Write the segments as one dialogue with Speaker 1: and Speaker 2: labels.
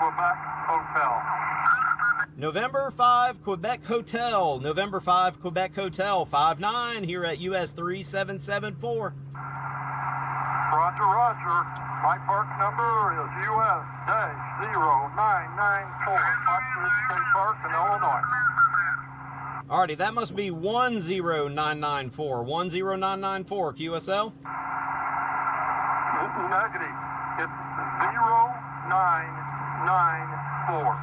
Speaker 1: Quebec Hotel.
Speaker 2: November 5, Quebec Hotel. November 5, Quebec Hotel. 59 here at US 3774.
Speaker 1: Roger, roger. My park number is US-0994. Foxwoods State Park in Illinois.
Speaker 2: Alrighty, that must be 10994. 10994, QSL?
Speaker 1: Negative. It's 0994.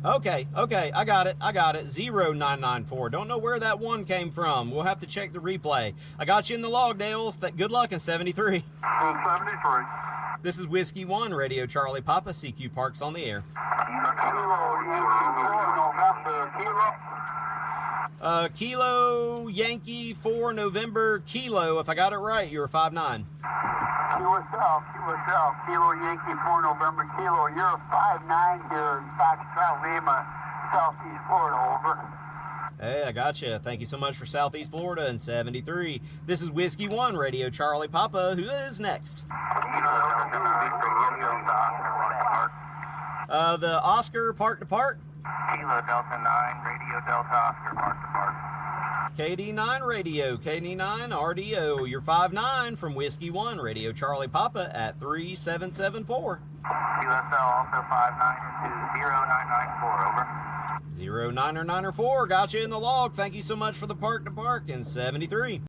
Speaker 2: Okay, I got it. 0994. Don't know where that one came from. We'll have to check the replay. I got you in the log, Dales. Good luck in 73.
Speaker 1: 73.
Speaker 2: This is Whiskey 1, Radio Charlie Papa, CQ Parks on the air. Kilo Yankee 4 November Kilo. If I got it right, you're 5'9".
Speaker 1: QSL, Kilo Yankee 4 November Kilo. You're 5'9" here in Foxtrot Lima, Southeast Florida, over.
Speaker 2: Hey, I got you. Thank you so much for Southeast Florida in 73. This is Whiskey 1, Radio Charlie Papa. Who is next? The Oscar Park to Park.
Speaker 1: Kilo Delta 9, Radio Delta Oscar, Park to Park.
Speaker 2: KD9 Radio, KD9 RDO. You're 5'9" from Whiskey 1, Radio Charlie Papa at 3774.
Speaker 1: QSL also 5'9" into 0994, over.
Speaker 2: 0994, got you in the log. Thank you so much for the Park to Park in 73.